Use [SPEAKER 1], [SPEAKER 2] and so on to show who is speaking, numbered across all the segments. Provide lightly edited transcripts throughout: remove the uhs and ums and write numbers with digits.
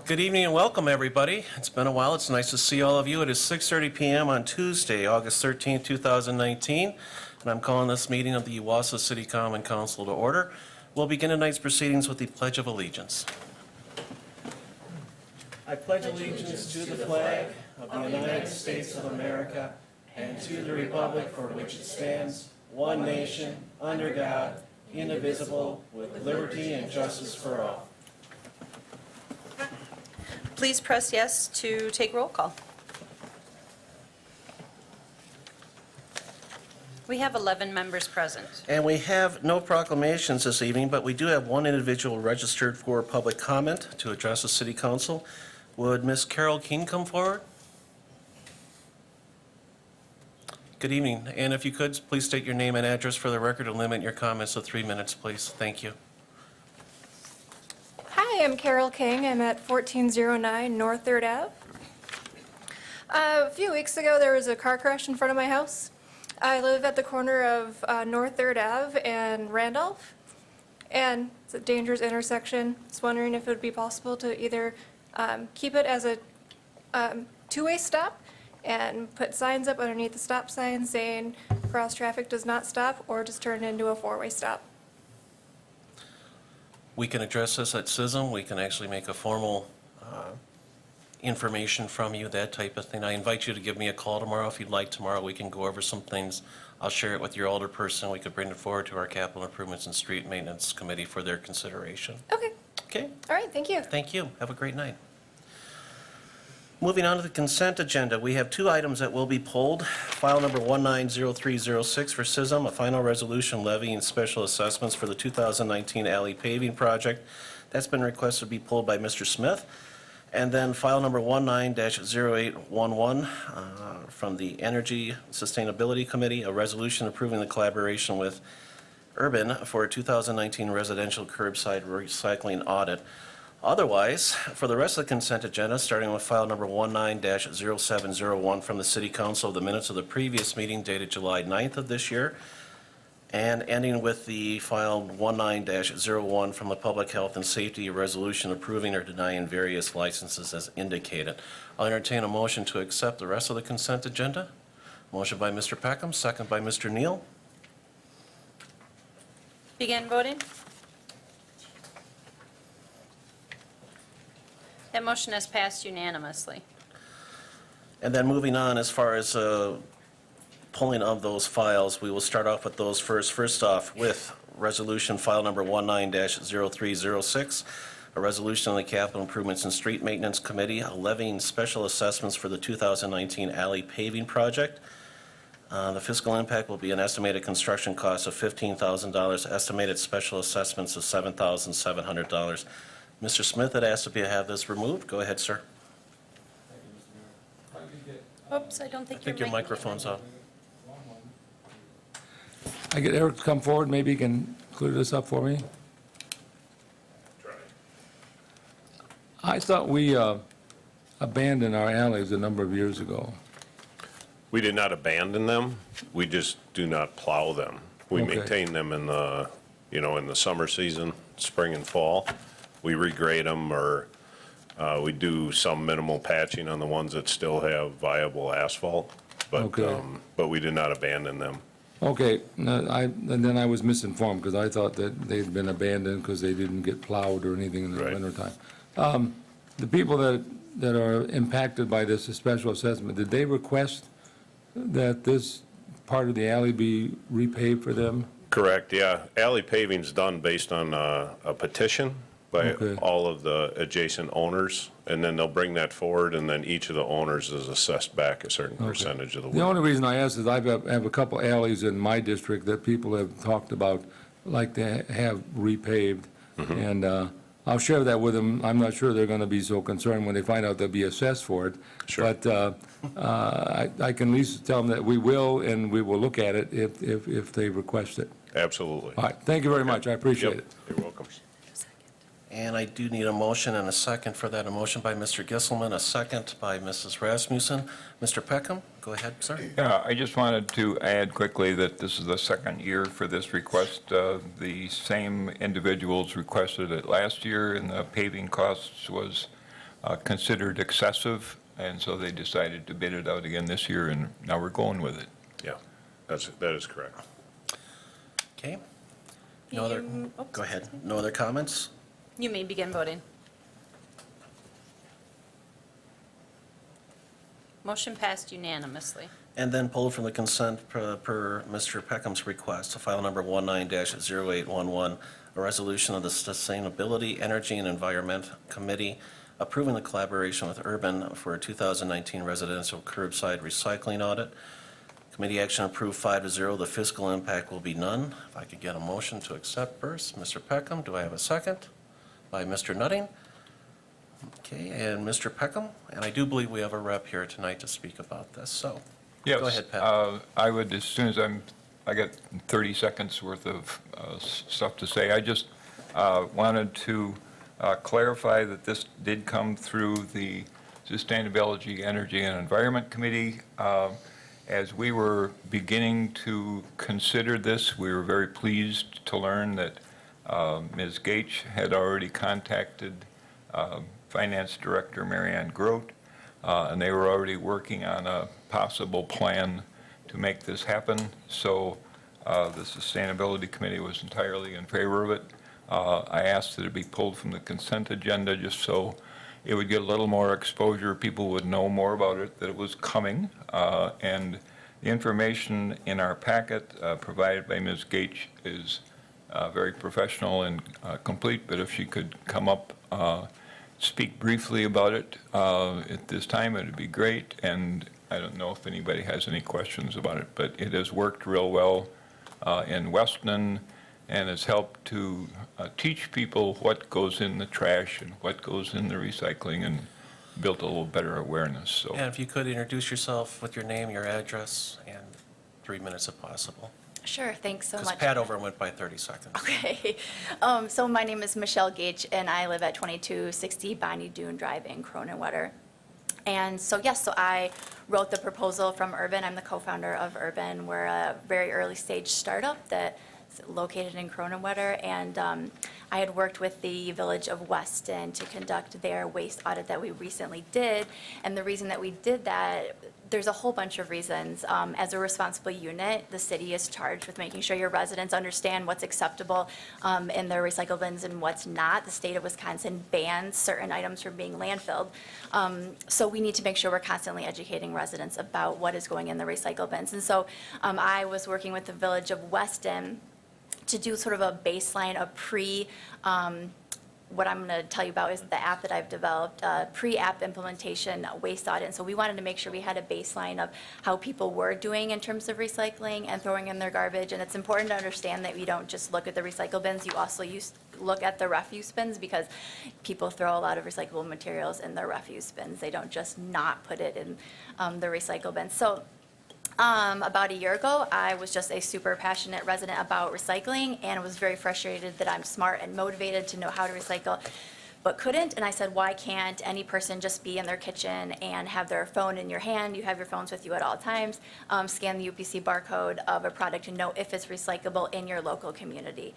[SPEAKER 1] Good evening and welcome, everybody. It's been a while. It's nice to see all of you. It is 6:30 p.m. on Tuesday, August 13th, 2019, and I'm calling this meeting of the Wausau City Common Council to order. We'll begin tonight's proceedings with the Pledge of Allegiance. I pledge allegiance to the flag of the United States of America and to the republic for which it stands, one nation, under God, indivisible, with liberty and justice for all.
[SPEAKER 2] Please press yes to take roll call. We have 11 members present.
[SPEAKER 1] And we have no proclamations this evening, but we do have one individual registered for public comment to address the City Council. Would Ms. Carol King come forward? Good evening, and if you could, please state your name and address for the record and limit your comments to 3 minutes, please. Thank you.
[SPEAKER 3] Hi, I'm Carol King. I'm at 1409 North 3rd Ave. A few weeks ago, there was a car crash in front of my house. I live at the corner of North 3rd Ave and Randolph, and it's a dangerous intersection. I was wondering if it would be possible to either keep it as a two-way stop and put signs up underneath the stop sign saying cross traffic does not stop, or just turn it into a four-way stop.
[SPEAKER 1] We can address this at CISM. We can actually make a formal information from you, that type of thing. I invite you to give me a call tomorrow if you'd like. Tomorrow we can go over some things. I'll share it with your older person. We could bring it forward to our Capital Improvements and Street Maintenance Committee for their consideration.
[SPEAKER 3] Okay.
[SPEAKER 1] Okay?
[SPEAKER 3] All right, thank you.
[SPEAKER 1] Thank you. Have a great night. Moving on to the consent agenda, we have two items that will be pulled. File number 190306 for CISM, a final resolution levying special assessments for the 2019 alley paving project. That's been requested to be pulled by Mr. Smith. And then file number 19-0811 from the Energy Sustainability Committee, a resolution approving the collaboration with Urban for a 2019 residential curbside recycling audit. Otherwise, for the rest of the consent agenda, starting with file number 19-0701 from the City Council, the minutes of the previous meeting dated July 9th of this year, and ending with the file 19-01 from the Public Health and Safety, a resolution approving or denying various licenses as indicated. I'll entertain a motion to accept the rest of the consent agenda. Motion by Mr. Peckham, second by Mr. Neal.
[SPEAKER 2] Begin voting. That motion has passed unanimously.
[SPEAKER 1] And then moving on, as far as pulling of those files, we will start off with those first. First off, with resolution file number 19-0306, a resolution on the Capital Improvements and Street Maintenance Committee levying special assessments for the 2019 alley paving project. The fiscal impact will be an estimated construction cost of $15,000, estimated special assessments of $7,700. Mr. Smith had asked if you have this removed. Go ahead, sir.
[SPEAKER 2] Oops, I don't
[SPEAKER 1] I think your microphone's off.
[SPEAKER 4] I get Eric to come forward, maybe he can clear this up for me. I thought we abandoned our alleys a number of years ago.
[SPEAKER 5] We did not abandon them, we just do not plow them. We
[SPEAKER 4] Okay.
[SPEAKER 5] maintain them in the, in the summer season, spring and fall. We regrade them, or we do some minimal patching on the ones that still have viable asphalt,
[SPEAKER 4] Okay.
[SPEAKER 5] but we did not abandon them.
[SPEAKER 4] Okay, and then I was misinformed, because I thought that they'd been abandoned because they didn't get plowed or anything in the
[SPEAKER 5] Right.
[SPEAKER 4] wintertime. The people that are impacted by this special assessment, did they request that this part of the alley be repaved for them?
[SPEAKER 5] Correct, yeah. Alley paving's done based on a petition by
[SPEAKER 4] Okay.
[SPEAKER 5] all of the adjacent owners, and then they'll bring that forward, and then each of the owners is assessed back a certain percentage of the
[SPEAKER 4] The
[SPEAKER 5] work.
[SPEAKER 4] only reason I ask is I have a couple alleys in my district that people have talked about, like to have repaved, and I'll share that with them. I'm not sure they're going to be so concerned when they find out they'll be assessed for it.
[SPEAKER 5] Sure.
[SPEAKER 4] But I can at least tell them that we will, and we will look at it if they request it.
[SPEAKER 5] Absolutely.
[SPEAKER 4] All right, thank you very much, I appreciate
[SPEAKER 5] Yep,
[SPEAKER 4] it.
[SPEAKER 5] you're welcome.
[SPEAKER 1] And I do need a motion and a second for that. A motion by Mr. Gisselman, a second by Mrs. Rasmussen. Mr. Peckham, go ahead, sir.
[SPEAKER 6] Yeah, I just wanted to add quickly that this is the second year for this request. The same individuals requested it last year, and the paving costs was considered excessive, and so they decided to bid it out again this year, and now we're going with it.
[SPEAKER 5] Yeah, that is correct.
[SPEAKER 1] Okay. No other,
[SPEAKER 2] Oops.
[SPEAKER 1] go ahead. No other comments?
[SPEAKER 2] You may begin voting. Motion passed unanimously.
[SPEAKER 1] And then pulled from the consent per Mr. Peckham's request, file number 19-0811, a resolution of the Sustainability, Energy, and Environment Committee approving the collaboration with Urban for a 2019 residential curbside recycling audit. Committee action approved 5-0. The fiscal impact will be none. If I could get a motion to accept first. Mr. Peckham, do I have a second? By Mr. Nutting. Okay, and Mr. Peckham, and I do believe we have a rep here tonight to speak about this, so.
[SPEAKER 6] Yes.
[SPEAKER 1] Go ahead, Pat.
[SPEAKER 6] I would, as soon as I got 30 seconds worth of stuff to say, I just wanted to clarify that this did come through the Sustainability, Energy, and Environment Committee. As we were beginning to consider this, we were very pleased to learn that Ms. Gates had already contacted Finance Director Marianne Grote, and they were already working on a possible plan to make this happen. So the Sustainability Committee was entirely in favor of it. I asked that it be pulled from the consent agenda just so it would get a little more exposure, people would know more about it, that it was coming. And the information in our packet provided by Ms. Gates is very professional and complete, but if she could come up, speak briefly about it at this time, it'd be great. And I don't know if anybody has any questions about it, but it has worked real well in Weston and has helped to teach people what goes in the trash and what goes in the recycling and built a little better awareness, so.
[SPEAKER 1] And if you could introduce yourself with your name, your address, and 3 minutes if possible.
[SPEAKER 7] Sure, thanks so
[SPEAKER 1] Because
[SPEAKER 7] much.
[SPEAKER 1] Pat over went by 30 seconds.
[SPEAKER 7] Okay, so my name is Michelle Gage, and I live at 2260 Bonnie Doon Drive in Cronenwetter. And so, yes, so I wrote the proposal from Urban. I'm the co-founder of Urban. We're a very early stage startup that's located in Cronenwetter, and I had worked with the Village of Weston to conduct their waste audit that we recently did. And the reason that we did that, there's a whole bunch of reasons. As a responsible unit, the city is charged with making sure your residents understand what's acceptable in their recycle bins and what's not. The state of Wisconsin bans certain items from being landfilled. So we need to make sure we're constantly educating residents about what is going in the recycle bins. And so I was working with the Village of Weston to do sort of a baseline, what I'm going to tell you about is the app that I've developed, pre-app implementation waste audit. And so we wanted to make sure we had a baseline of how people were doing in terms of recycling and throwing in their garbage. And it's important to understand that we don't just look at the recycle bins, you also look at the refuse bins, because people throw a lot of recyclable materials in their refuse bins. They don't just not put it in the recycle bins. So about a year ago, I was just a super passionate resident about recycling and was very frustrated that I'm smart and motivated to know how to recycle, but couldn't. And I said, why can't any person just be in their kitchen and have their phone in your hand? You have your phones with you at all times. Scan the UPC barcode of a product and know if it's recyclable in your local community.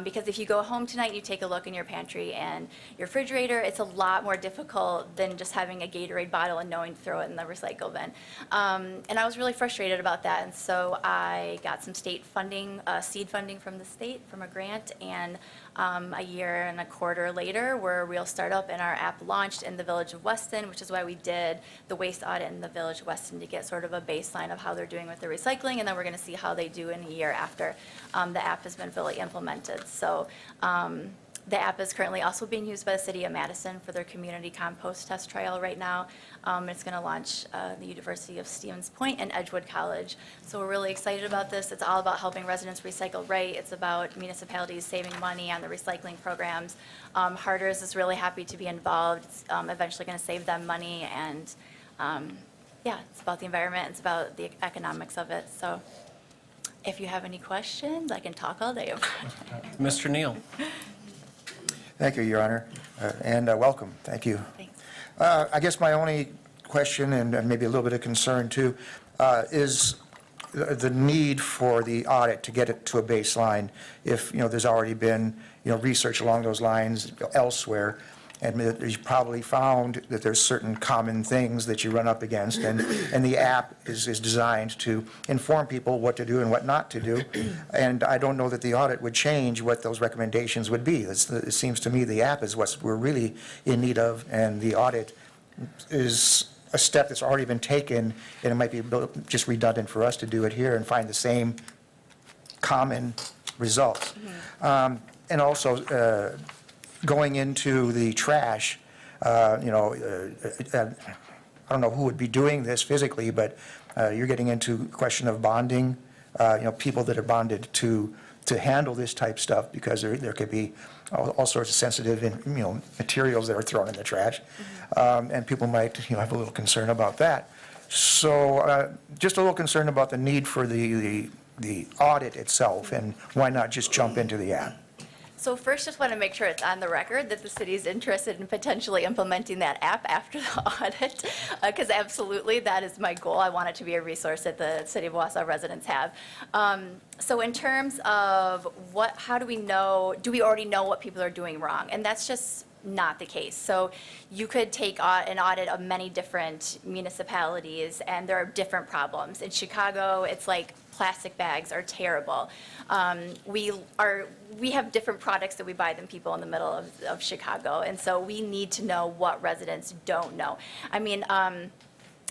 [SPEAKER 7] Because if you go home tonight and you take a look in your pantry and your refrigerator, it's a lot more difficult than just having a Gatorade bottle and knowing to throw it in the recycle bin. And I was really frustrated about that. And so I got some state funding, seed funding from the state, from a grant, and a year and a quarter later, we're a real startup, and our app launched in the Village of Weston, which is why we did the waste audit in the Village of Weston to get sort of a baseline of how they're doing with the recycling, and then we're going to see how they do in a year after the app has been fully implemented. So the app is currently also being used by the city of Madison for their community compost test trial right now. It's going to launch the University of Stevens Point and Edgewood College. So we're really excited about this. It's all about helping residents recycle right. It's about municipalities saving money on the recycling programs. Harders is really happy to be involved. It's eventually going to save them money. And yeah, it's about the environment. It's about the economics of it. So if you have any questions, I can talk all day about it.
[SPEAKER 1] Mr. Neal?
[SPEAKER 8] Thank you, Your Honor, and welcome. Thank you.
[SPEAKER 7] Thanks.
[SPEAKER 8] I guess my only question, and maybe a little bit of concern too, is the need for the audit to get it to a baseline if, there's already been, research along those lines elsewhere. and that you probably found that there's certain common things that you run up against, and the app is designed to inform people what to do and what not to do. And I don't know that the audit would change what those recommendations would be. It seems to me the app is what we're really in need of, and the audit is a step that's already been taken, and it might be just redundant for us to do it here and find the same common results. And also, going into the trash, I don't know who would be doing this physically, but you're getting into a question of bonding, people that are bonded to handle this type stuff, because there could be all sorts of sensitive, materials that are thrown in the trash. And people might, have a little concern about that. So just a little concern about the need for the audit itself, and why not just jump into the app?
[SPEAKER 7] So first, just want to make sure it's on the record that the city is interested in potentially implementing that app after the audit, because absolutely, that is my goal. I want it to be a resource that the City of Wausau residents have. So in terms of how do we know, do we already know what people are doing wrong? And that's just not the case. So you could take an audit of many different municipalities, and there are different problems. In Chicago, it's like plastic bags are terrible. We have different products that we buy than people in the middle of Chicago, and so we need to know what residents don't know. I mean,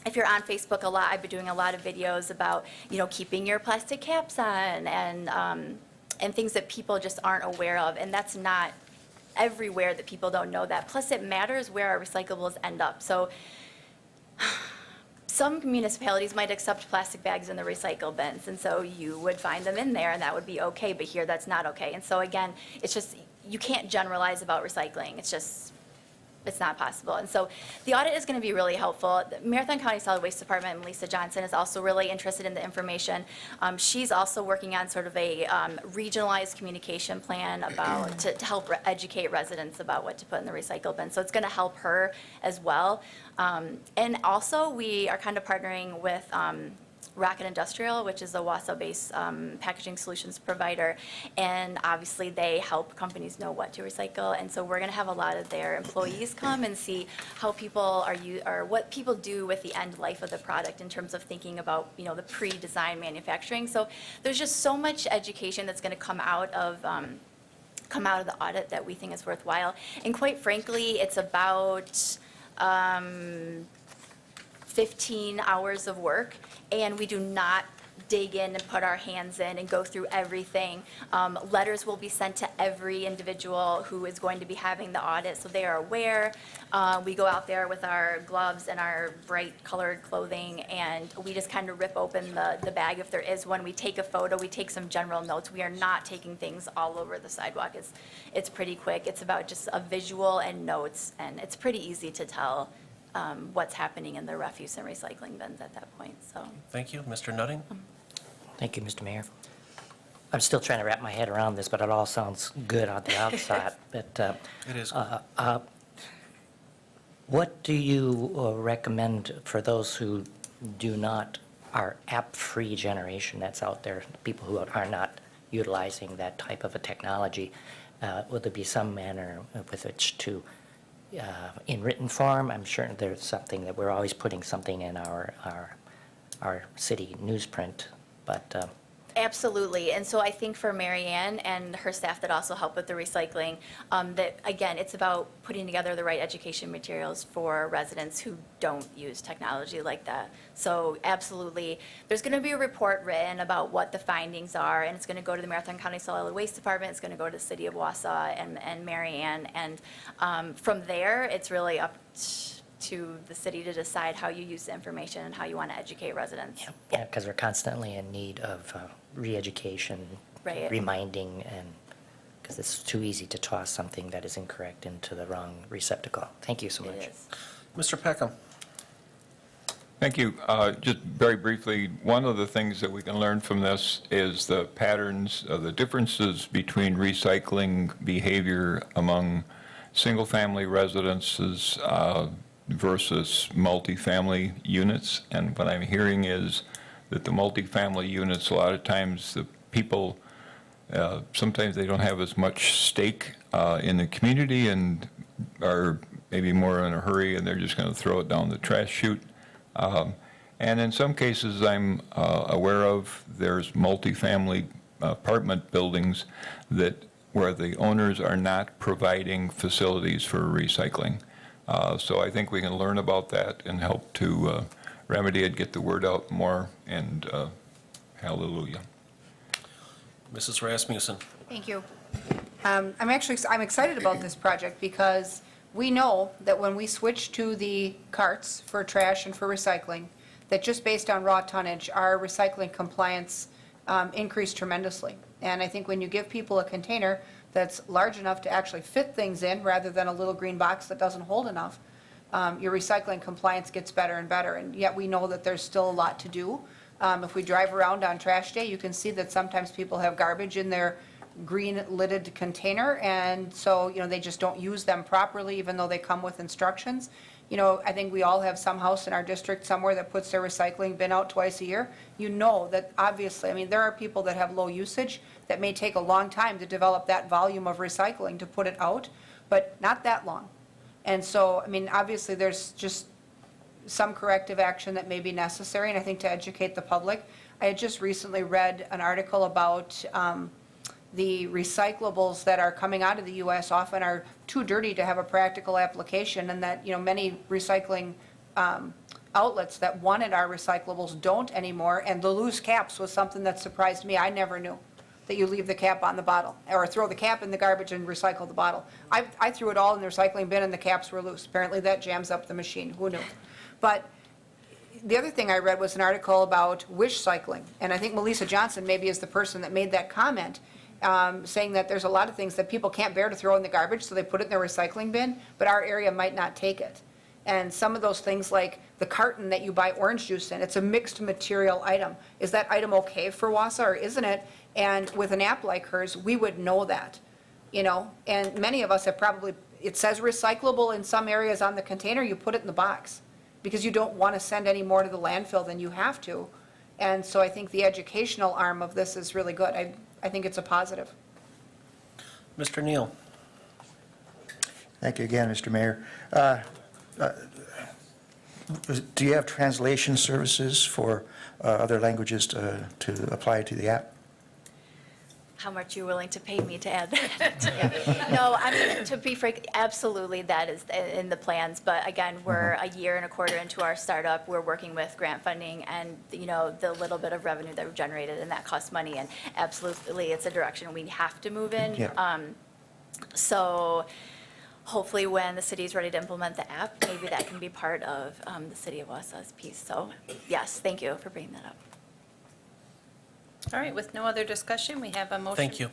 [SPEAKER 7] if you're on Facebook a lot, I've been doing a lot of videos about, keeping your plastic caps on, and things that people just aren't aware of, and that's not everywhere that people don't know that. Plus, it matters where our recyclables end up. So some municipalities might accept plastic bags in the recycle bins, and so you would find them in there, and that would be okay, but here that's not okay. And so again, it's just, you can't generalize about recycling. It's not possible. And so the audit is going to be really helpful. The Marathon County Solid Waste Department, and Lisa Johnson, is also really interested in the information. She's also working on sort of a regionalized communication plan to help educate residents about what to put in the recycle bin. So it's going to help her as well. And also, we are kind of partnering with Rocket Industrial, which is a Wausau-based packaging solutions provider, and obviously they help companies know what to recycle. And so we're going to have a lot of their employees come and see how people or what people do with the end life of the product in terms of thinking about the pre-design manufacturing. So there's just so much education that's going to come out of the audit that we think is worthwhile. And quite frankly, it's about 15 hours of work, and we do not dig in and put our hands in and go through everything. Letters will be sent to every individual who is going to be having the audit, so they are aware. We go out there with our gloves and our bright colored clothing, and we just kind of rip open the bag if there is one. We take a photo, we take some general notes. We are not taking things all over the sidewalk. It's pretty quick. It's about just a visual and notes, and it's pretty easy to tell what's happening in the refuse and recycling bins at that point, so.
[SPEAKER 1] Thank you. Mr. Nutting?
[SPEAKER 9] Thank you, Mr. Mayor. I'm still trying to wrap my head around this, but it all sounds good on the outside. But
[SPEAKER 1] It is.
[SPEAKER 9] what do you recommend for those who are app-free generation that's out there, people who are not utilizing that type of a technology? Would there be some manner with which to, in written form, I'm sure there's something that we're always putting something in our city newsprint, but
[SPEAKER 7] Absolutely, and so I think for Mary Ann and her staff that also help with the recycling, that, again, it's about putting together the right education materials for residents who don't use technology like that. So absolutely, there's going to be a report written about what the findings are, and it's going to go to the Marathon County Solid Waste Department, it's going to go to the City of Wausau and Mary Ann, and from there, it's really up to the city to decide how you use the information and how you want to educate residents.
[SPEAKER 9] yeah, because we're constantly in need of re-education,
[SPEAKER 7] Right.
[SPEAKER 9] reminding, and because it's too easy to toss something that is incorrect into the wrong receptacle. Thank you so much.
[SPEAKER 7] It is.
[SPEAKER 1] Mr. Peckham?
[SPEAKER 6] Thank you. Just very briefly, one of the things that we can learn from this is the patterns, the differences between recycling behavior among single-family residences versus multifamily units. And what I'm hearing is that the multifamily units, a lot of times the people, sometimes they don't have as much stake in the community, and are maybe more in a hurry and they're just going to throw it down the trash chute. And in some cases I'm aware of, there's multifamily apartment buildings where the owners are not providing facilities for recycling. So I think we can learn about that and help to remedy it, get the word out more, and hallelujah.
[SPEAKER 1] Mrs. Rasmussen.
[SPEAKER 10] Thank you. I'm excited about this project because we know that when we switch to the carts for trash and for recycling, that just based on raw tonnage, our recycling compliance increased tremendously. And I think when you give people a container that's large enough to actually fit things in rather than a little green box that doesn't hold enough, your recycling compliance gets better and better. And yet we know that there's still a lot to do. If we drive around on trash day, you can see that sometimes people have garbage in their green lidded container, and so, they just don't use them properly, even though they come with instructions. I think we all have some house in our district somewhere that puts their recycling bin out twice a year. That obviously, there are people that have low usage that may take a long time to develop that volume of recycling to put it out, but not that long. And so, obviously, there's just some corrective action that may be necessary, and I think to educate the public. I had just recently read an article about the recyclables that are coming out of the U.S. often are too dirty to have a practical application, and that, many recycling outlets that wanted our recyclables don't anymore, and the loose caps was something that surprised me. I never knew that you leave the cap on the bottle, or throw the cap in the garbage and recycle the bottle. I threw it all in the recycling bin and the caps were loose. Apparently that jams up the machine. Who knew? But the other thing I read was an article about wish cycling, and I think Melissa Johnson maybe is the person that made that comment, saying that there's a lot of things that people can't bear to throw in the garbage, so they put it in their recycling bin, but our area might not take it. And some of those things, like the carton that you buy orange juice in, it's a mixed material item. Is that item okay for Wausau, or isn't it? And with an app like hers, we would know that, and many of us have probably, it says recyclable in some areas on the container, you put it in the box, because you don't want to send any more to the landfill than you have to. And so I think the educational arm of this is really good. I think it's a positive.
[SPEAKER 1] Mr. Neal.
[SPEAKER 8] Thank you again, Mr. Mayor. Do you have translation services for other languages to apply to the app?
[SPEAKER 7] How much you're willing to pay me to add that? No, to be frank, absolutely, that is in the plans. But again, we're a year and a quarter into our startup. We're working with grant funding and, the little bit of revenue that we've generated, and that costs money. And absolutely, it's a direction we have to move in.
[SPEAKER 8] Yeah.
[SPEAKER 7] So hopefully when the city is ready to implement the app, maybe that can be part of the city of Wausau's piece. So yes, thank you for bringing that up.
[SPEAKER 2] All right, with no other discussion, we have a motion.
[SPEAKER 1] Thank you.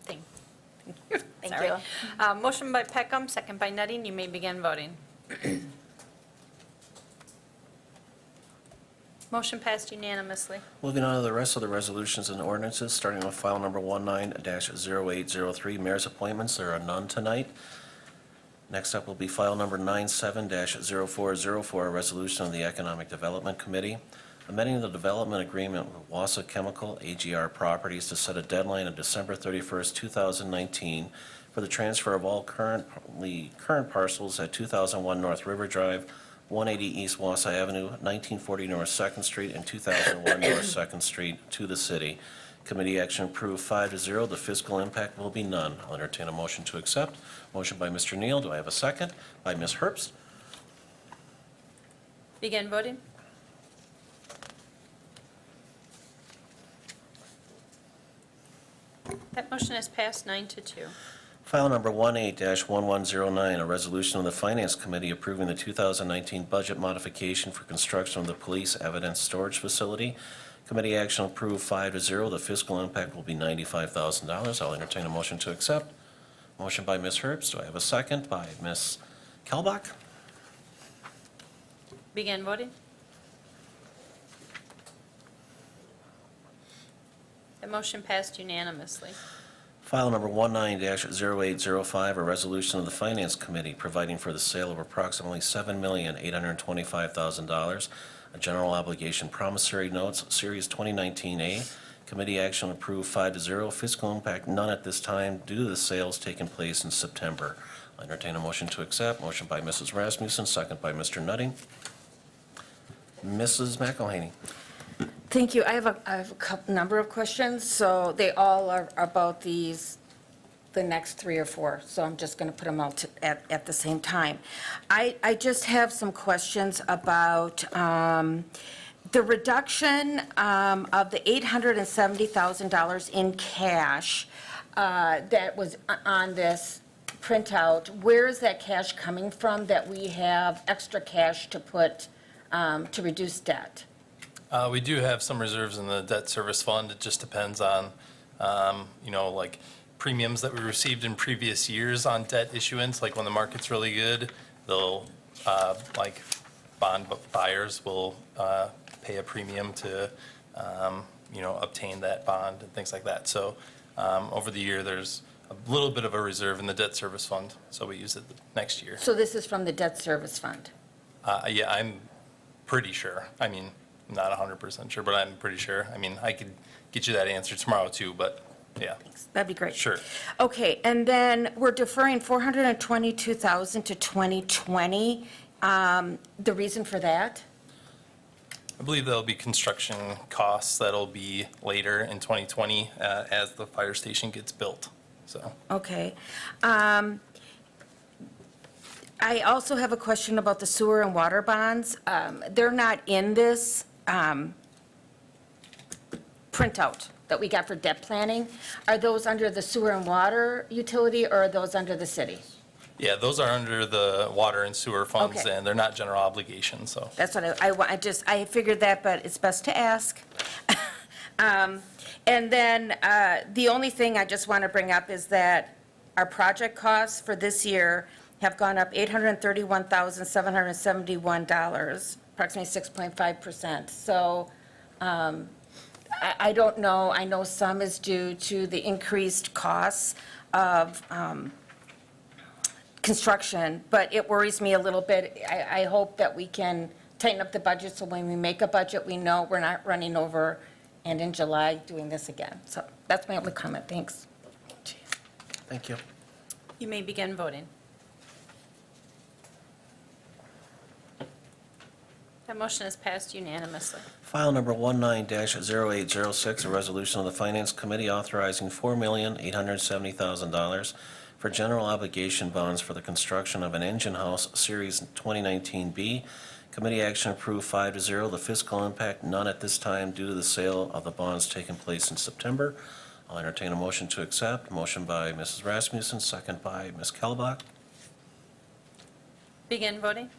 [SPEAKER 2] Thank you.
[SPEAKER 7] Thank
[SPEAKER 2] Sorry.
[SPEAKER 7] you.
[SPEAKER 2] Motion by Peckham, second by Nutting. You may begin voting. Motion passed unanimously.
[SPEAKER 1] Moving on to the rest of the resolutions and ordinances, starting with file number 19-0803, mayor's appointments. There are none tonight. Next up will be file number 97-0404, a resolution of the Economic Development Committee, amending the development agreement with Wausau Chemical AGR Properties to set a deadline of December 31st, 2019 for the transfer of all current parcels at 2001 North River Drive, 180 East Wausau Avenue, 1940 North 2nd Street, and 2001 North 2nd Street to the city. Committee action approved 5-0. The fiscal impact will be none. I'll entertain a motion to accept. Motion by Mr. Neal. Do I have a second? By Ms. Herbst.
[SPEAKER 2] Begin voting. That motion is passed 9-2.
[SPEAKER 1] File number 18-1109, a resolution of the Finance Committee approving the 2019 budget modification for construction of the police evidence storage facility. Committee action approved 5-0. The fiscal impact will be $95,000. I'll entertain a motion to accept. Motion by Ms. Herbst. Do I have a second? By Ms. Kelbach.
[SPEAKER 2] Begin voting. The motion passed unanimously.
[SPEAKER 1] File number 19-0805, a resolution of the Finance Committee providing for the sale of approximately $7,825,000, a general obligation promissory notes, Series 2019A. Committee action approved 5-0. Fiscal impact none at this time due to the sales taking place in September. I'll entertain a motion to accept. Motion by Mrs. Rasmussen, second by Mr. Nutting. Mrs. McElhaney.
[SPEAKER 11] Thank you. I have a number of questions, so they all are about the next 3 or 4, so I'm just going to put them out at the same time. I just have some questions about the reduction of the $870,000 in cash that was on this printout. Where is that cash coming from that we have extra cash to put to reduce debt?
[SPEAKER 12] We do have some reserves in the debt service fund. It just depends on, like premiums that we received in previous years on debt issuance. Like when the market's really good, they'll, like bond buyers will pay a premium to, obtain that bond and things like that. So over the year, there's a little bit of a reserve in the debt service fund, so we use it next year.
[SPEAKER 11] So this is from the debt service fund?
[SPEAKER 12] Yeah, I'm pretty sure. I mean, I'm not 100% sure, but I'm pretty sure. I mean, I could get you that answer tomorrow too, but yeah.
[SPEAKER 11] That'd be great.
[SPEAKER 12] Sure.
[SPEAKER 11] Okay, and then we're deferring $422,000 to 2020. The reason for that?
[SPEAKER 12] I believe there'll be construction costs that'll be later in 2020 as the fire station gets built, so.
[SPEAKER 11] Okay. I also have a question about the sewer and water bonds. They're not in this printout that we got for debt planning. Are those under the sewer and water utility, or are those under the city?
[SPEAKER 12] Yeah, those are under the water and sewer funds,
[SPEAKER 11] Okay.
[SPEAKER 12] and they're not general obligations, so.
[SPEAKER 11] That's what I figured that, but it's best to ask. And then the only thing I just want to bring up is that our project costs for this year have gone up $831,771, approximately 6.5%. So I don't know, I know some is due to the increased costs of construction, but it worries me a little bit. I hope that we can tighten up the budget, so when we make a budget, we know we're not running over and in July doing this again. So that's my only comment. Thanks.
[SPEAKER 1] Thank you.
[SPEAKER 2] You may begin voting. That motion is passed unanimously.
[SPEAKER 1] File number 19-0806, a resolution of the Finance Committee authorizing $4,870,000 for general obligation bonds for the construction of an engine house, Series 2019B. Committee action approved 5-0. The fiscal impact, none at this time due to the sale of the bonds taking place in September. I'll entertain a motion to accept. Motion by Mrs. Rasmussen, second by Ms. Kellbach.
[SPEAKER 2] Begin voting.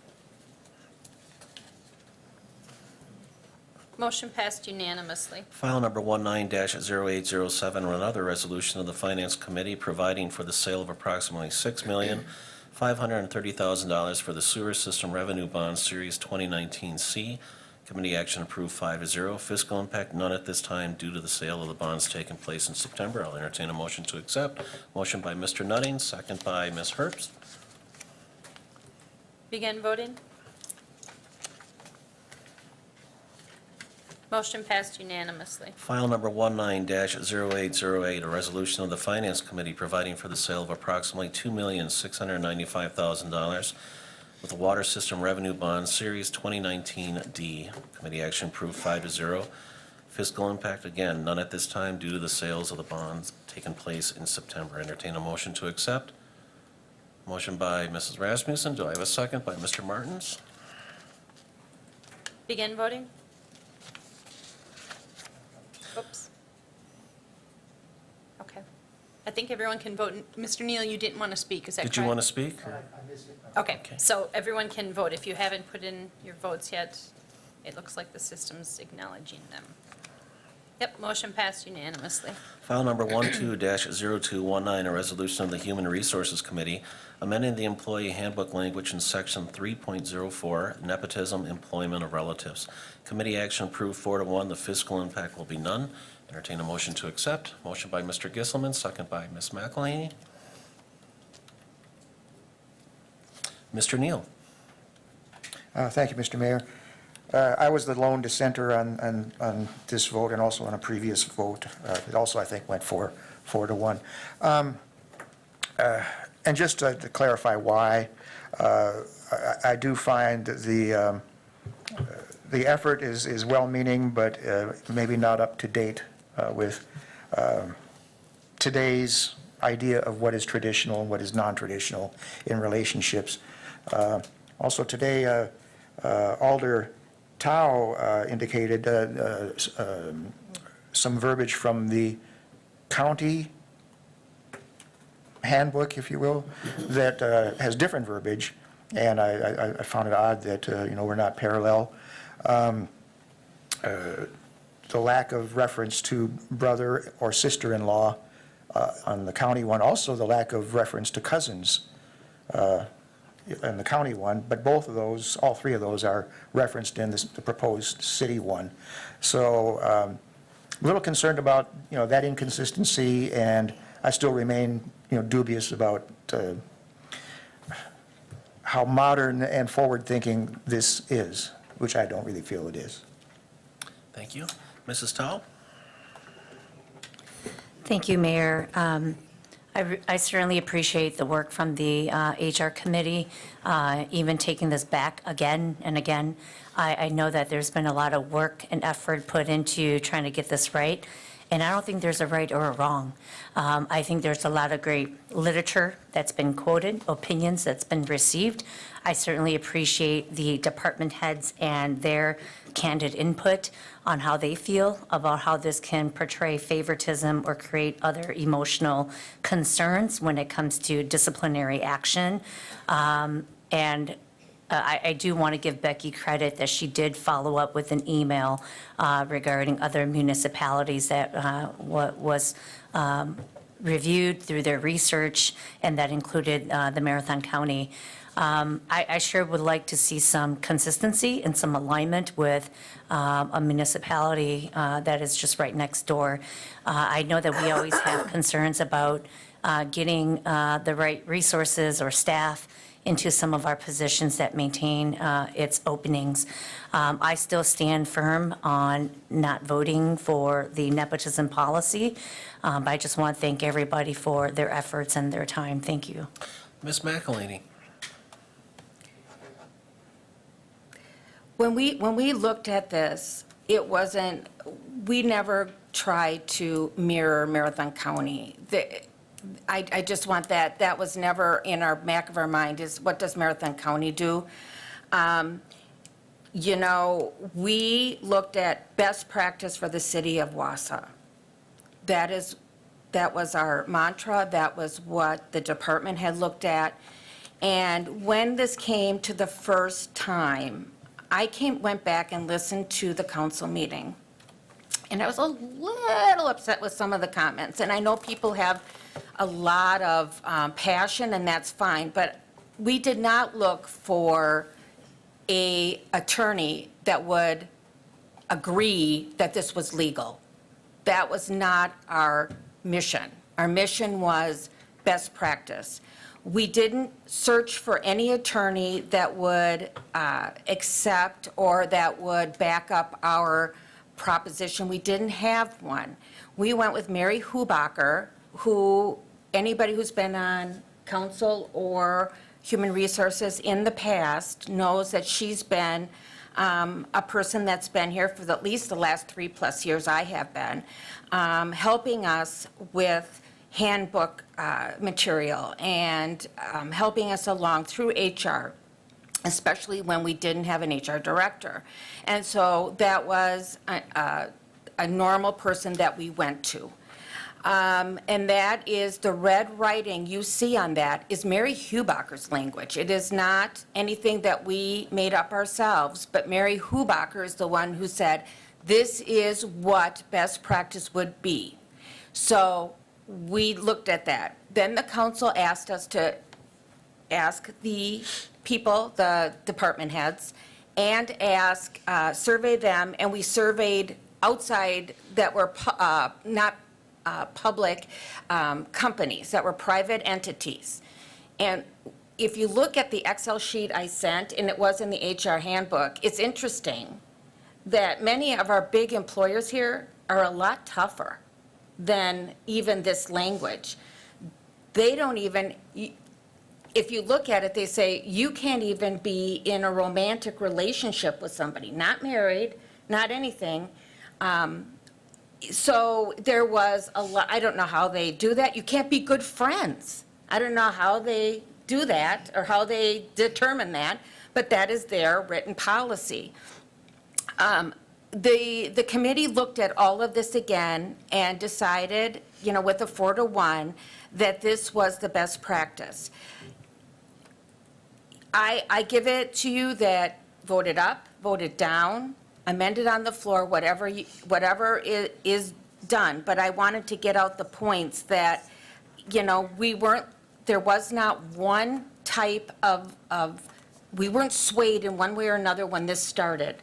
[SPEAKER 2] Motion passed unanimously.
[SPEAKER 1] File number 19-0807, another resolution of the Finance Committee providing for the sale of approximately $6,530,000 for the Sewer System Revenue Bond Series 2019C. Committee action approved 5-0. Fiscal impact, none at this time due to the sale of the bonds taking place in September. I'll entertain a motion to accept. Motion by Mr. Nutting, second by Ms. Herbst.
[SPEAKER 2] Begin voting. Motion passed unanimously.
[SPEAKER 1] File number 19-0808, a resolution of the Finance Committee providing for the sale of approximately $2,695,000 with the Water System Revenue Bond Series 2019D. Committee action approved 5-0. Fiscal impact, again, none at this time due to the sales of the bonds taking place in September. Entertain a motion to accept. Motion by Mrs. Rasmussen. Do I have a second by Mr. Martins?
[SPEAKER 2] Begin voting. Oops. Okay. I think everyone can vote. Mr. Neal, you didn't want to speak, is that correct?
[SPEAKER 1] Did you want to speak?
[SPEAKER 2] Okay,
[SPEAKER 1] Okay.
[SPEAKER 2] so everyone can vote. If you haven't put in your votes yet, it looks like the system's acknowledging them. Yep, motion passed unanimously.
[SPEAKER 1] File number 12-0219, a resolution of the Human Resources Committee amending the employee handbook language in section 3.04, nepotism, employment of relatives. Committee action approved 4-1. The fiscal impact will be none. Entertain a motion to accept. Motion by Mr. Gisselman, second by Ms. McElhaney. Mr. Neal.
[SPEAKER 8] Thank you, Mr. Mayor. I was the lone dissenter on this vote and also on a previous vote. It also, I think, went 4-1. And just to clarify why, I do find the effort is well-meaning, but maybe not up to date with today's idea of what is traditional and what is non-traditional in relationships. Also today, Alder Tao indicated some verbiage from the county handbook, if you will, that has different verbiage, and I found it odd that, we're not parallel. The lack of reference to brother or sister-in-law on the county one, also the lack of reference to cousins in the county one, but both of those, all three of those are referenced in the proposed city one. So a little concerned about, that inconsistency, and I still remain, dubious about how modern and forward-thinking this is, which I don't really feel it is.
[SPEAKER 1] Thank you. Mrs. Tao?
[SPEAKER 13] Thank you, Mayor. I certainly appreciate the work from the HR committee, even taking this back again and again. I know that there's been a lot of work and effort put into trying to get this right, and I don't think there's a right or a wrong. I think there's a lot of great literature that's been quoted, opinions that's been received. I certainly appreciate the department heads and their candid input on how they feel about how this can portray favoritism or create other emotional concerns when it comes to disciplinary action. I do want to give Becky credit that she did follow up with an email regarding other municipalities that was reviewed through their research, and that included the Marathon County. I sure would like to see some consistency and some alignment with a municipality that is just right next door. I know that we always have concerns about getting the right resources or staff into some of our positions that maintain its openings. I still stand firm on not voting for the nepotism policy, but I just want to thank everybody for their efforts and their time. Thank you.
[SPEAKER 1] Ms. McElhaney?
[SPEAKER 11] When we looked at this, it wasn't, we never tried to mirror Marathon County. I just want that was never in our back of our mind, is what does Marathon County do? We looked at best practice for the city of Wausau. That was our mantra, that was what the department had looked at. And when this came to the first time, I went back and listened to the council meeting. And I was a little upset with some of the comments. And I know people have a lot of passion, and that's fine. But we did not look for an attorney that would agree that this was legal. That was not our mission. Our mission was best practice. We didn't search for any attorney that would accept or that would back up our proposition. We didn't have one. We went with Mary Hubacher, who anybody who's been on council or human resources in the past knows that she's been a person that's been here for at least the last 3+ years I have been, helping us with handbook material and helping us along through HR, especially when we didn't have an HR director. And so that was a normal person that we went to. And that is the red writing you see on that is Mary Hubacher's language. It is not anything that we made up ourselves, but Mary Hubacher is the one who said, this is what best practice would be. So we looked at that. Then the council asked us to ask the people, the department heads, and survey them, and we surveyed outside that were not public companies, that were private entities. And if you look at the Excel sheet I sent, and it was in the HR handbook, it's interesting that many of our big employers here are a lot tougher than even this language. They don't even, if you look at it, they say you can't even be in a romantic relationship with somebody, not married, not anything. So there was a lot, I don't know how they do that. You can't be good friends. I don't know how they do that or how they determine that, but that is their written policy. The committee looked at all of this again and decided, you know, with a 4-1, that this was the best practice. I give it to you that voted up, voted down, amended on the floor, whatever is done. But I wanted to get out the points that, you know, there was not one type of, we weren't swayed in one way or another when this started.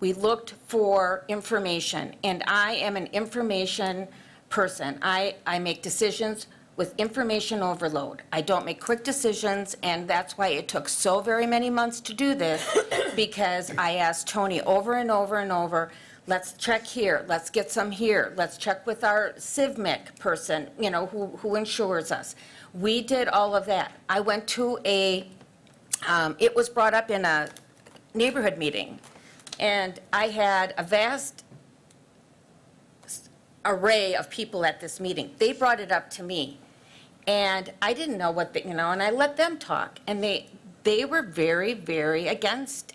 [SPEAKER 11] We looked for information, and I am an information person. I make decisions with information overload. I don't make quick decisions, and that's why it took so very many months to do this, because I asked Tony over and over and over, let's check here, let's get some here, let's check with our CIVMIC person, you know, who insures us. We did all of that. I went to it was brought up in a neighborhood meeting, and I had a vast array of people at this meeting. They brought it up to me, and I didn't know what, and I let them talk, and they were very, very against,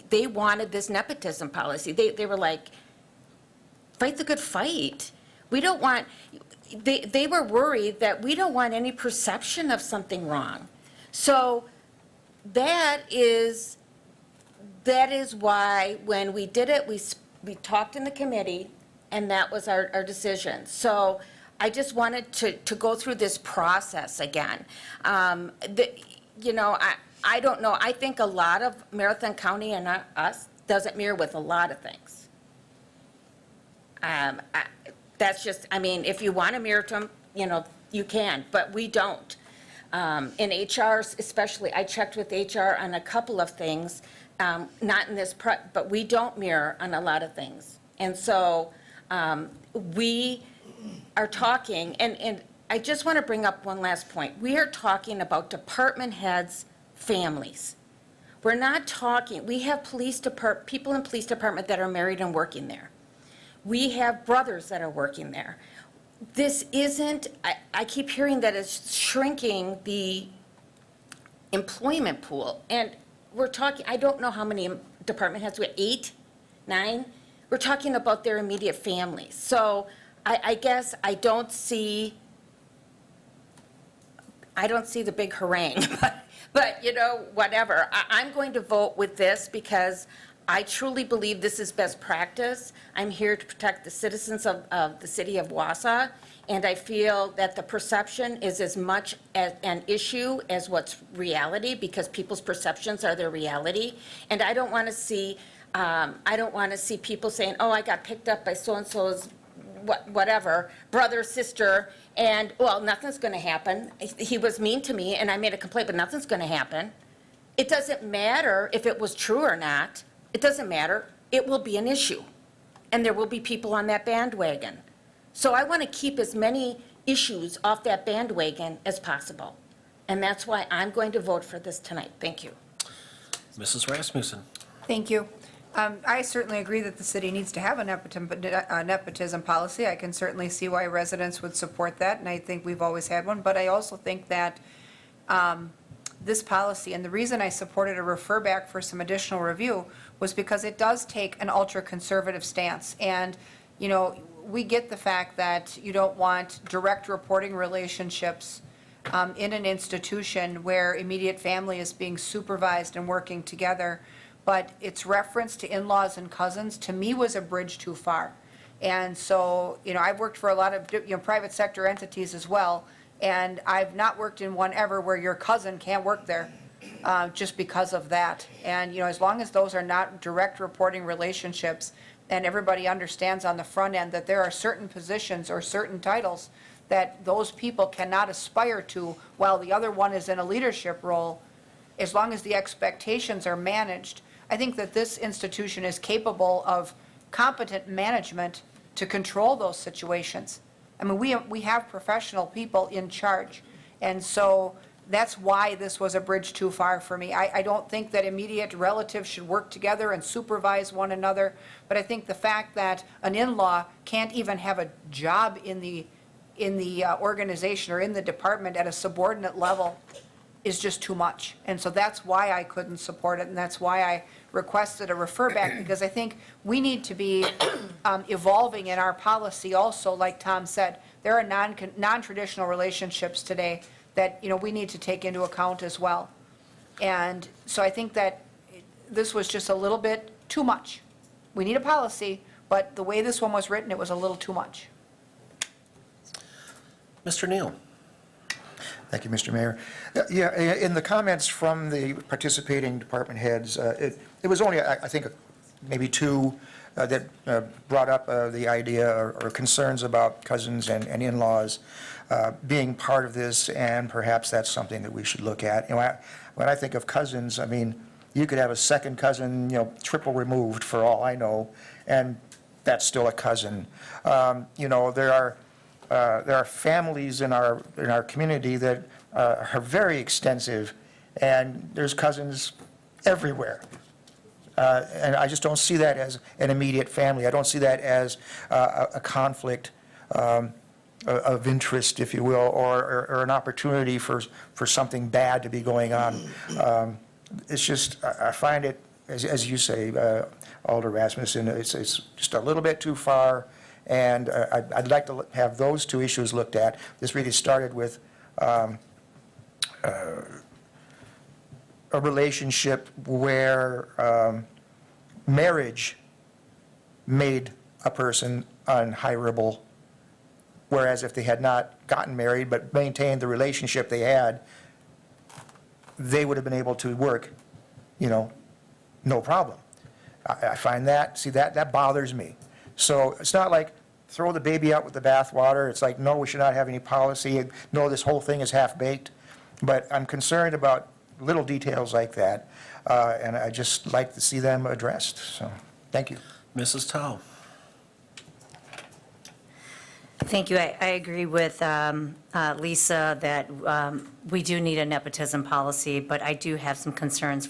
[SPEAKER 11] they wanted this nepotism policy. They were like, fight the good fight. We don't want, they were worried that we don't want any perception of something wrong. So that is why when we did it, we talked in the committee, and that was our decision. So I just wanted to go through this process again. I don't know. I think a lot of Marathon County and us doesn't mirror with a lot of things. That's just, I mean, if you want to mirror them, you can, but we don't. In HR especially, I checked with HR on a couple of things, not in this, but we don't mirror on a lot of things. And so we are talking, and I just want to bring up one last point. We are talking about department heads' families. We're not talking, we have people in police department that are married and working there. We have brothers that are working there. This isn't, I keep hearing that it's shrinking the employment pool. And we're talking, I don't know how many department heads, we have 8, 9? We're talking about their immediate families. So I guess I don't see the big harangue, but whatever. I'm going to vote with this because I truly believe this is best practice. I'm here to protect the citizens of the city of Wausau, and I feel that the perception is as much an issue as what's reality, because people's perceptions are their reality. And I don't want to see people saying, oh, I got picked up by so-and-so's whatever, brother, sister, and, well, nothing's going to happen. He was mean to me, and I made a complaint, but nothing's going to happen. It doesn't matter if it was true or not. It doesn't matter. It will be an issue, and there will be people on that bandwagon. So I want to keep as many issues off that bandwagon as possible, and that's why I'm going to vote for this tonight. Thank you.
[SPEAKER 1] Mrs. Rasmussen.
[SPEAKER 10] Thank you. I certainly agree that the city needs to have a nepotism policy. I can certainly see why residents would support that, and I think we've always had one. But I also think that this policy, and the reason I supported a refer back for some additional review, was because it does take an ultra-conservative stance. And, we get the fact that you don't want direct reporting relationships in an institution where immediate family is being supervised and working together. But its reference to in-laws and cousins, to me, was a bridge too far. And so, I've worked for a lot of, private sector entities as well, and I've not worked in one ever where your cousin can't work there just because of that. And, as long as those are not direct reporting relationships, and everybody understands on the front end that there are certain positions or certain titles that those people cannot aspire to while the other one is in a leadership role, as long as the expectations are managed, I think that this institution is capable of competent management to control those situations. I mean, we have professional people in charge. And so That's why this was a bridge too far for me. I don't think that immediate relatives should work together and supervise one another, but I think the fact that an in-law can't even have a job in the organization or in the department at a subordinate level is just too much. And so that's why I couldn't support it, and that's why I requested a refer back, because I think we need to be evolving in our policy also, like Tom said. There are non-traditional relationships today that, we need to take into account as well. And so I think that this was just a little bit too much. We need a policy, but the way this one was written, it was a little too much.
[SPEAKER 1] Mr. Neal?
[SPEAKER 8] Thank you, Mr. Mayor. Yeah, in the comments from the participating department heads, it was only, I think, maybe two that brought up the idea or concerns about cousins and in-laws being part of this, and perhaps that's something that we should look at. When I think of cousins, I mean, you could have a second cousin, triple removed for all I know, and that's still a cousin. There are families in our community that are very extensive, and there's cousins everywhere. And I just don't see that as an immediate family. I don't see that as a conflict of interest, if you will, or an opportunity for something bad to be going on. It's just, I find it, as you say, Alder Rasmussen, it's just a little bit too far. And I'd like to have those two issues looked at. This really started with a relationship where marriage made a person unhirable, whereas if they had not gotten married but maintained the relationship they had, they would have been able to work, no problem. I find that bothers me. So it's not like throw the baby out with the bathwater. It's like, no, we should not have any policy. No, this whole thing is half-baked. But I'm concerned about little details like that, and I just like to see them addressed. So, thank you.
[SPEAKER 1] Mrs. Tao?
[SPEAKER 13] Thank you. I agree with Lisa that we do need a nepotism policy, but I do have some concerns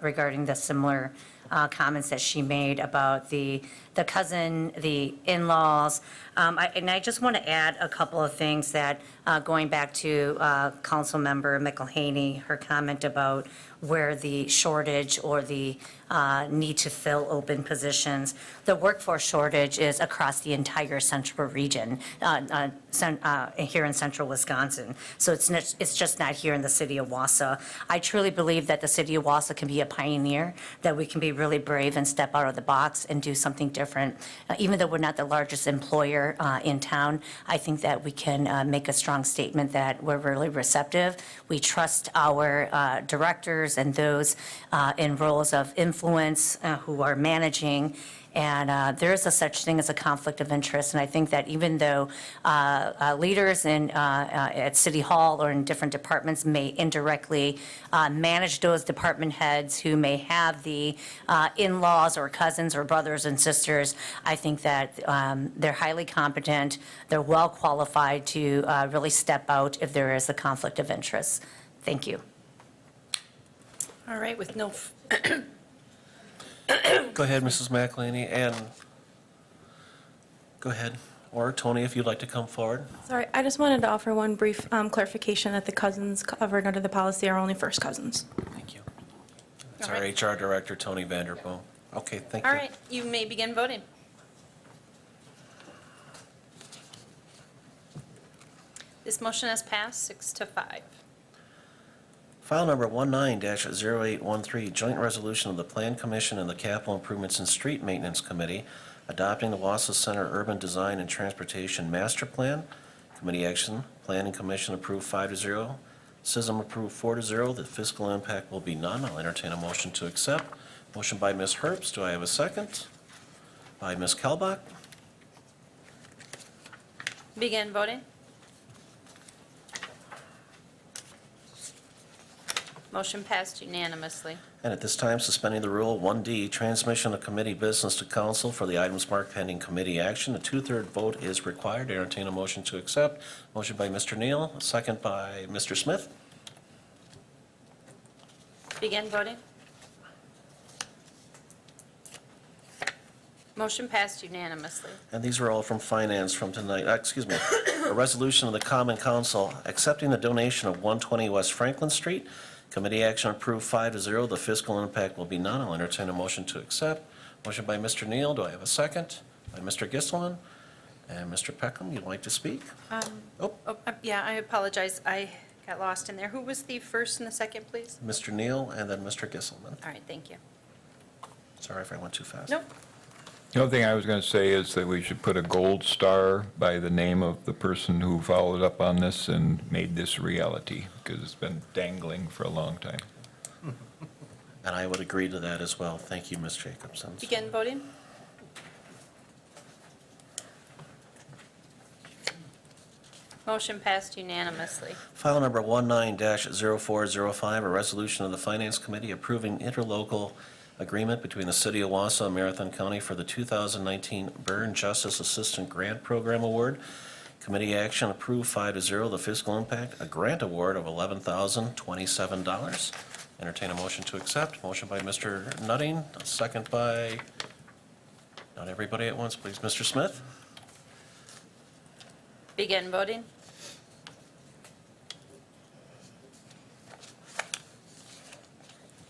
[SPEAKER 13] regarding the similar comments that she made about the cousin, the in-laws. And I just want to add a couple of things that, going back to Councilmember McElhaney, her comment about where the shortage or the need to fill open positions. The workforce shortage is across the entire central region, here in central Wisconsin. So it's just not here in the city of Wausau. I truly believe that the city of Wausau can be a pioneer, that we can be really brave and step out of the box and do something different. Even though we're not the largest employer in town, I think that we can make a strong statement that we're really receptive. We trust our directors and those in roles of influence who are managing. And there is a such thing as a conflict of interest. And I think that even though leaders at City Hall or in different departments may indirectly manage those department heads who may have the in-laws or cousins or brothers and sisters, I think that they're highly competent, they're well qualified to really step out if there is a conflict of interest. Thank you.
[SPEAKER 2] All right, with no,
[SPEAKER 1] Go ahead, Mrs. McElhaney, and go ahead. Or Tony, if you'd like to come forward.
[SPEAKER 14] Sorry, I just wanted to offer one brief clarification that the cousins covered under the policy are only first cousins.
[SPEAKER 1] Thank you. That's
[SPEAKER 2] All
[SPEAKER 1] our
[SPEAKER 2] right.
[SPEAKER 1] HR Director, Tony Vanderboom. Okay, thank you.
[SPEAKER 2] all right, you may begin voting. This motion has passed 6-5.
[SPEAKER 1] File number 19-0813, joint resolution of the Plan Commission and the Capital Improvements and Street Maintenance Committee adopting the Wausau Center Urban Design and Transportation Master Plan. Committee action, Planning Commission approved 5-0, SISM approved 4-0. The fiscal impact will be none. I'll entertain a motion to accept. Motion by Ms. Herbst. Do I have a second? By Ms. Kalbach.
[SPEAKER 2] Begin voting. Motion passed unanimously.
[SPEAKER 1] And at this time, suspending the rule, 1D, transmission of committee business to council for the items marked pending committee action. A two-third vote is required. Entertain a motion to accept. Motion by Mr. Neal, a second by Mr. Smith.
[SPEAKER 2] Begin voting. Motion passed unanimously.
[SPEAKER 1] And these are all from finance from tonight. Excuse me. A resolution of the Common Council accepting the donation of 120 West Franklin Street. Committee action approved 5-0. The fiscal impact will be none. I'll entertain a motion to accept. Motion by Mr. Neal. Do I have a second? By Mr. Gisselman. And Mr. Peckham, you'd like to speak?
[SPEAKER 2] Yeah, I apologize. I got lost in there. Who was the first and the second, please?
[SPEAKER 1] Mr. Neal and then Mr. Gisselman.
[SPEAKER 2] All right, thank you.
[SPEAKER 1] Sorry if I went too fast.
[SPEAKER 2] Nope.
[SPEAKER 6] The only thing I was going to say is that we should put a gold star by the name of the person who followed up on this and made this a reality, because it's been dangling for a long time.
[SPEAKER 1] And I would agree to that as well. Thank you, Ms. Jacobson.
[SPEAKER 2] Begin voting. Motion passed unanimously.
[SPEAKER 1] File number 19-0405, a resolution of the Finance Committee approving interlocal agreement between the City of Wausau and Marathon County for the 2019 Burn Justice Assistant Grant Program Award. Committee action approved 5-0. The fiscal impact, a grant award of $11,027. Entertain a motion to accept. Motion by Mr. Nutting, a second by, not everybody at once, please, Mr. Smith.
[SPEAKER 2] Begin voting.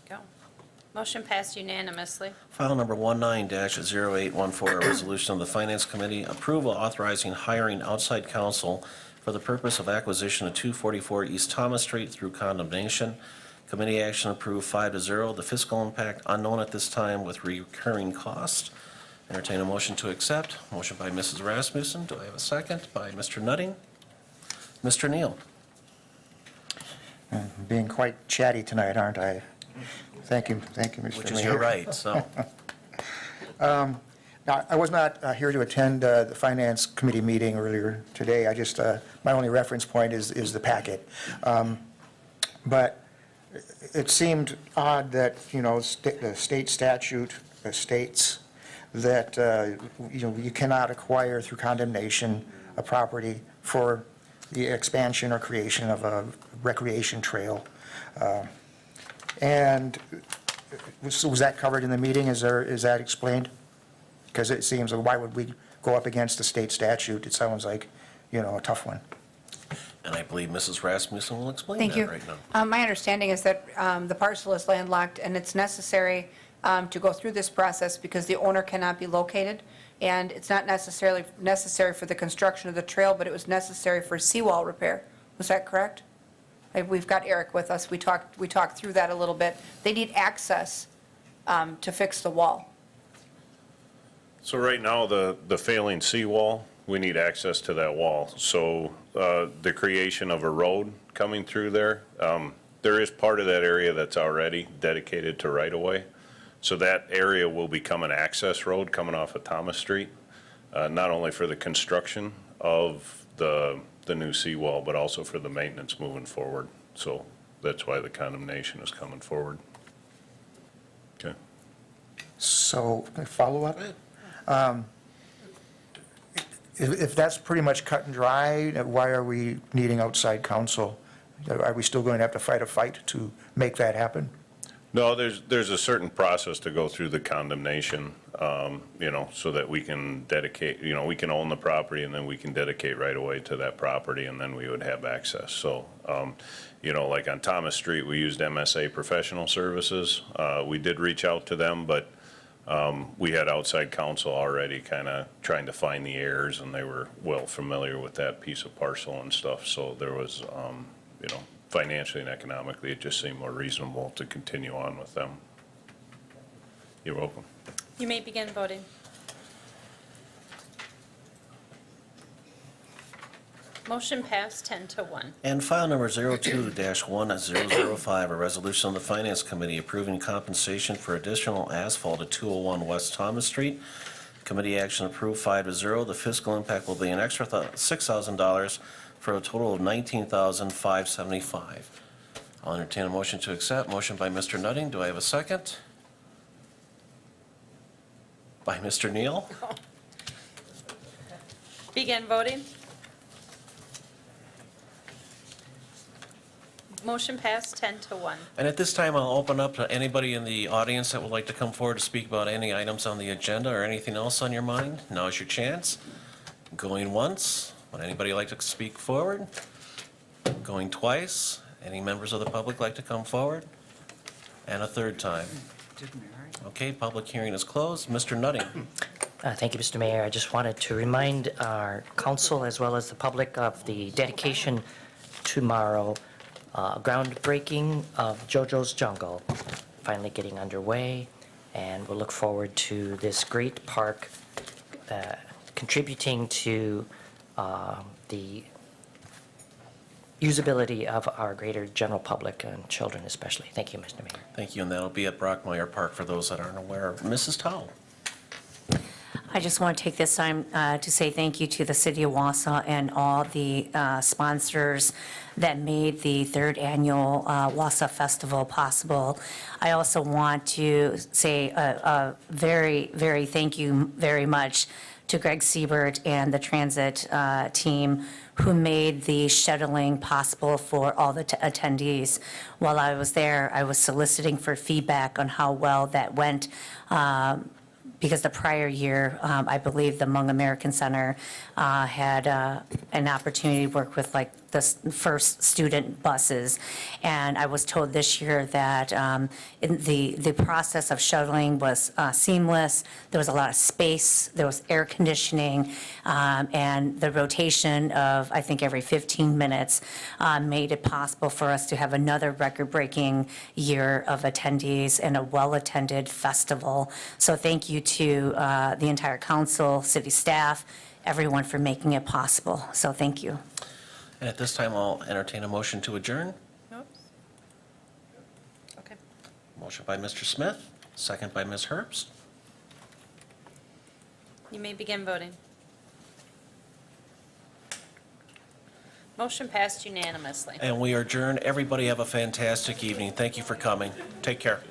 [SPEAKER 2] Go. Motion passed unanimously.
[SPEAKER 1] File number 19-0814, a resolution of the Finance Committee, approval authorizing hiring outside counsel for the purpose of acquisition of 244 East Thomas Street through condemnation. Committee action approved 5-0. The fiscal impact unknown at this time with recurring cost. Entertain a motion to accept. Motion by Mrs. Rasmussen. Do I have a second? By Mr. Nutting. Mr. Neal.
[SPEAKER 8] Being quite chatty tonight, aren't I? Thank you, Mr. Mayor.
[SPEAKER 1] Which is your right, so.
[SPEAKER 8] Now, I was not here to attend the Finance Committee meeting earlier today. I just, my only reference point is the packet. But it seemed odd that, the state statute states that, you cannot acquire through condemnation a property for the expansion or creation of a recreation trail. And was that covered in the meeting? Is that explained? Because it seems, why would we go up against the state statute? It sounds like, a tough one.
[SPEAKER 1] And I believe Mrs. Rasmussen will explain
[SPEAKER 10] Thank
[SPEAKER 1] that
[SPEAKER 10] you.
[SPEAKER 1] right now.
[SPEAKER 10] My understanding is that the parcel is landlocked, and it's necessary to go through this process because the owner cannot be located, and it's not necessarily necessary for the construction of the trail, but it was necessary for seawall repair. Was that correct? We've got Eric with us. We talked through that a little bit. They need access to fix the wall.
[SPEAKER 5] So right now, the failing seawall, we need access to that wall. So the creation of a road coming through there, there is part of that area that's already dedicated to right-of-way. So that area will become an access road coming off of Thomas Street, not only for the construction of the new seawall, but also for the maintenance moving forward. So that's why the condemnation is coming forward. Okay.
[SPEAKER 8] So, follow-up? If that's pretty much cut and dry, why are we needing outside counsel? Are we still going to have to fight a fight to make that happen?
[SPEAKER 5] No, there's a certain process to go through the condemnation, so that we can dedicate, we can own the property and then we can dedicate right away to that property and then we would have access. So, like on Thomas Street, we used MSA Professional Services. We did reach out to them, but we had outside counsel already kind of trying to find the errors, and they were well familiar with that piece of parcel and stuff. So there was, financially and economically, it just seemed more reasonable to continue on with them. You're welcome.
[SPEAKER 2] You may begin voting. Motion passed 10-1.
[SPEAKER 1] And file number 02-1005, a resolution of the Finance Committee approving compensation for additional asphalt at 201 West Thomas Street. Committee action approved 5-0. The fiscal impact will be an extra $6,000 for a total of $19,575. I'll entertain a motion to accept. Motion by Mr. Nutting. Do I have a second? By Mr. Neal.
[SPEAKER 2] Begin voting. Motion passed 10-1.
[SPEAKER 1] And at this time, I'll open up to anybody in the audience that would like to come forward to speak about any items on the agenda or anything else on your mind. Now's your chance. Going once. Would anybody like to speak forward? Going twice. Any members of the public like to come forward? And a third time. Okay, public hearing is closed. Mr. Nutting.
[SPEAKER 9] Thank you, Mr. Mayor. I just wanted to remind our council as well as the public of the dedication tomorrow, groundbreaking of JoJo's Jungle, finally getting underway, and we'll look forward to this great park contributing to the usability of our greater general public and children especially. Thank you, Mr. Mayor.
[SPEAKER 1] Thank you, and that'll be at Brockmeyer Park for those that aren't aware. Mrs. Towle.
[SPEAKER 13] I just want to take this time to say thank you to the City of Wausau and all the sponsors that made the third annual Wausau Festival possible. I also want to say a very, very thank you very much to Greg Siebert and the transit team who made the shuttling possible for all the attendees. While I was there, I was soliciting for feedback on how well that went. Because the prior year, I believe the Hmong American Center had an opportunity to work with like the first student buses. And I was told this year that the process of shuttling was seamless. There was a lot of space, there was air conditioning, and the rotation of, I think, every 15 minutes made it possible for us to have another record-breaking year of attendees and a well-attended festival. So thank you to the entire council, city staff, everyone for making it possible. So thank you.
[SPEAKER 1] And at this time, I'll entertain a motion to adjourn.
[SPEAKER 2] Oops. Okay.
[SPEAKER 1] Motion by Mr. Smith, second by Ms. Herbst.
[SPEAKER 2] You may begin voting. Motion passed unanimously.
[SPEAKER 1] And we are adjourned. Everybody have a fantastic evening. Thank you for coming. Take care.